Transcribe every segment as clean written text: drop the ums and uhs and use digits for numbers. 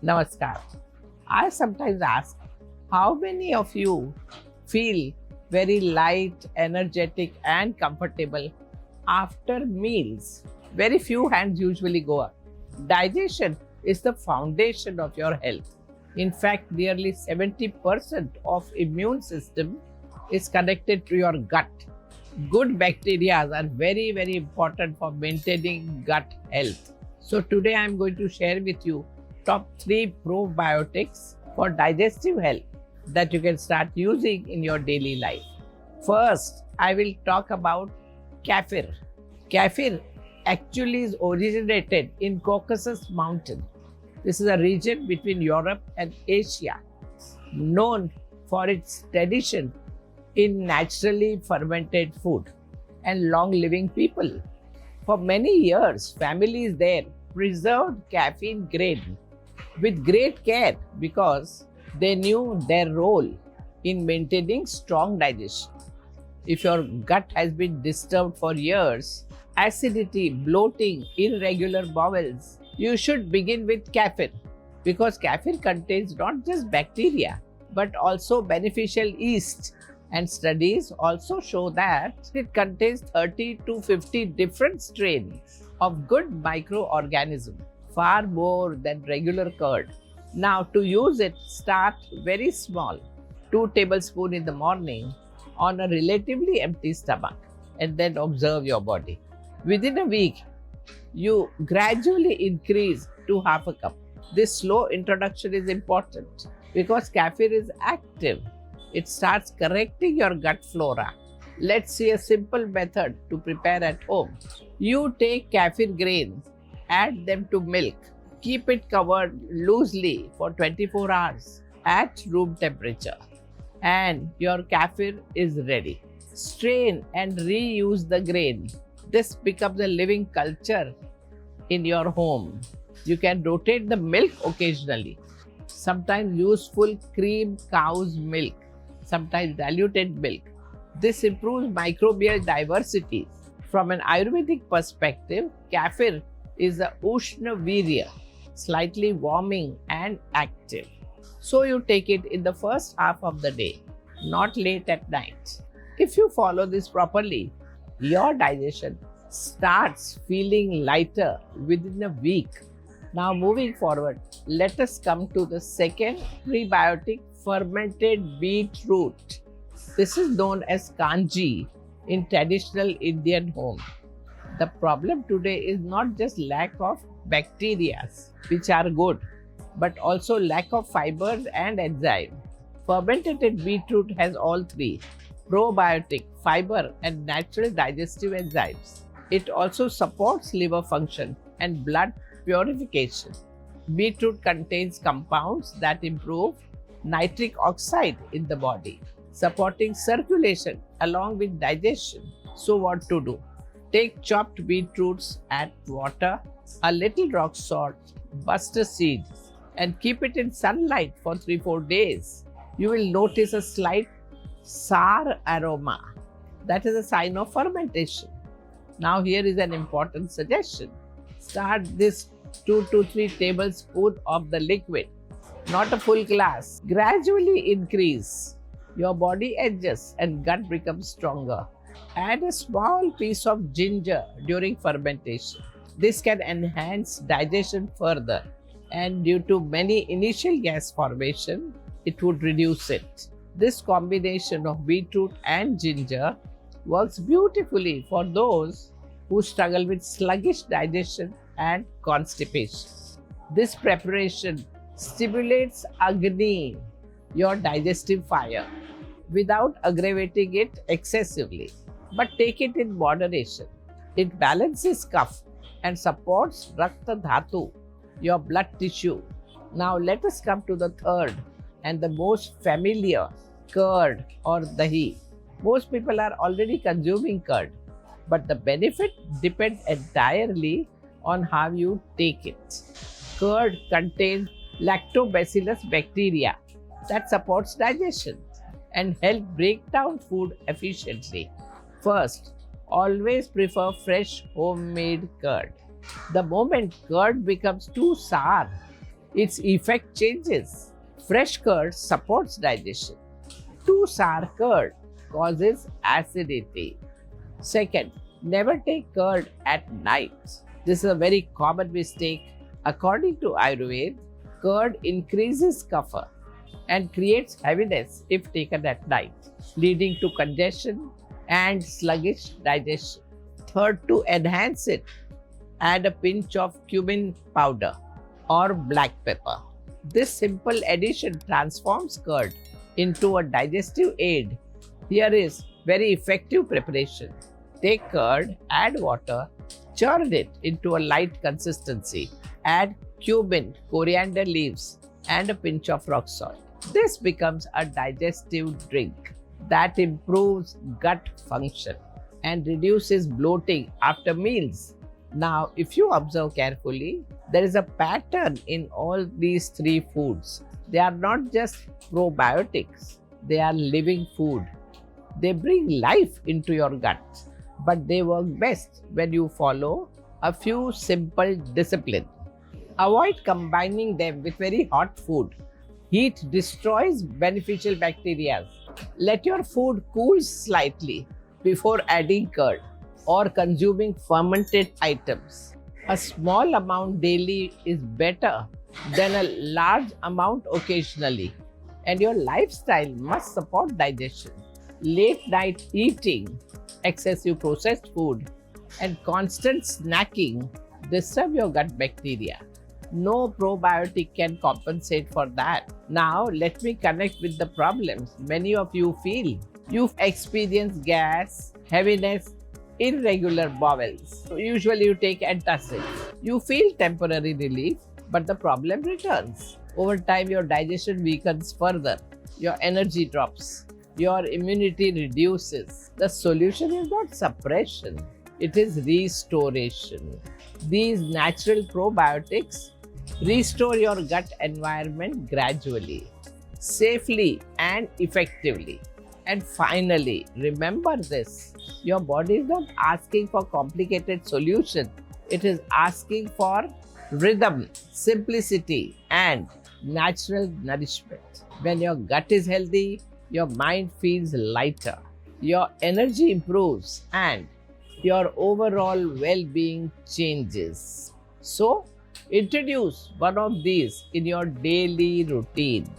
Namaskar. I sometimes ask how many of you feel very light, energetic, and comfortable after meals. Very few hands usually go up. Digestion is the foundation of your health. In fact, nearly 70% of immune system is connected to your gut. Good bacteria are very important for maintaining gut health. So today I am going to share with you top 3 probiotics for digestive health that you can start using in your daily life. First, I will talk about kaffir. Kaffir actually is originated in Caucasus Mountain. This is a region between Europe and Asia, known for its tradition in naturally fermented food and long living people. For many years, families there preserved caffeine grain with great care because they knew their role in maintaining strong digestion. If your gut has been disturbed for years, acidity, bloating, irregular bowels, you should begin with kaffir because kaffir contains not just bacteria but also beneficial yeast. And studies also show that it contains 30 to 50 different strains of good microorganisms, far more than regular curd. Now, to use it, start very small, 2 tablespoons in the morning on a relatively empty stomach, and then observe your body. Within a week, you gradually increase to half a cup. This slow introduction is important because kaffir is active. It starts correcting your gut flora. Let's see a simple method to prepare at home. You take kaffir grains, add them to milk, keep it covered loosely for 24 hours at room temperature, and your kaffir is ready. Strain and reuse the grain. This becomes a living culture in your home. You can rotate the milk occasionally. Sometimes use full cream cow's milk, sometimes diluted milk. This improves microbial diversity. From an Ayurvedic perspective, kaffir is a Ushna Virya, slightly warming and active. So you take it in the first half of the day, not late at night. If you follow this properly, your digestion starts feeling lighter within a week. Now moving forward, let us come to the second prebiotic, fermented beetroot. This is known as kanji in traditional Indian home. The problem today is not just lack of bacteria, which are good, but also lack of fibers and enzyme. Fermented beetroot has all three: probiotic, fiber, and natural digestive enzymes. It also supports liver function and blood purification. Beetroot contains compounds that improve nitric oxide in the body, supporting circulation along with digestion. So, what to do? Take chopped beetroots, add water, a little rock salt, buster seeds, and keep it in sunlight for 3-4 days. You will notice a slight sour aroma. That is a sign of fermentation. Now, here is an important suggestion. Start this 2 to 3 tablespoons of the liquid, not a full glass. Gradually increase. Your body adjusts and gut becomes stronger. Add a small piece of ginger during fermentation. This can enhance digestion further, and due to many initial gas formation, it would reduce it. This combination of beetroot and ginger works beautifully for those who struggle with sluggish digestion and constipation. This preparation stimulates Agni, your digestive fire, without aggravating it excessively. But take it in moderation. It balances kapha and supports Rakta Dhatu, your blood tissue. Now let us come to the third and the most familiar, curd or dahi. Most people are already consuming curd, but the benefit depends entirely on how you take it. Curd contains lactobacillus bacteria that supports digestion and help break down food efficiently. First, always prefer fresh homemade curd. The moment curd becomes too sour, its effect changes. Fresh curd supports digestion. Too sour curd causes acidity. Second, never take curd at night. This is a very common mistake. According to Ayurveda, curd increases kapha and creates heaviness if taken at night, leading to congestion and sluggish digestion. Third, to enhance it, add a pinch of cumin powder or black pepper. This simple addition transforms curd into a digestive aid. Here is very effective preparation. Take curd, add water, churn it into a light consistency. Add cumin, coriander leaves, and a pinch of rock salt. This becomes a digestive drink that improves gut function and reduces bloating after meals. Now, if you observe carefully, there is a pattern in all these three foods. They are not just probiotics, they are living food. They bring life into your gut, but they work best when you follow a few simple disciplines. Avoid combining them with very hot food. Heat destroys beneficial bacteria. Let your food cool slightly before adding curd or consuming fermented items. A small amount daily is better than a large amount occasionally, and your lifestyle must support digestion. Late night eating, excessive processed food, and constant snacking disturb your gut bacteria. No probiotic can compensate for that. Now, let me connect with the problems many of you feel. You've experienced gas, heaviness, irregular bowels. So usually you take antacids. You feel temporary relief, but the problem returns. Over time, your digestion weakens further. Your energy drops. Your immunity reduces. The solution is not suppression, it is restoration. These natural probiotics restore your gut environment gradually, safely, and effectively. And finally, remember this, your body is not asking for complicated solution. It is asking for rhythm, simplicity, and natural nourishment. When your gut is healthy, your mind feels lighter, your energy improves, and your overall well-being changes. So, introduce one of these in your daily routine.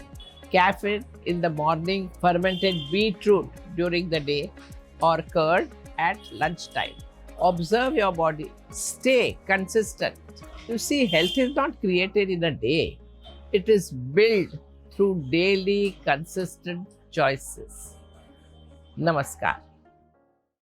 Caffeine in the morning, fermented beetroot during the day, or curd at lunchtime. Observe your body. Stay consistent. You see, health is not created in a day. It is built through daily consistent choices. Namaskar.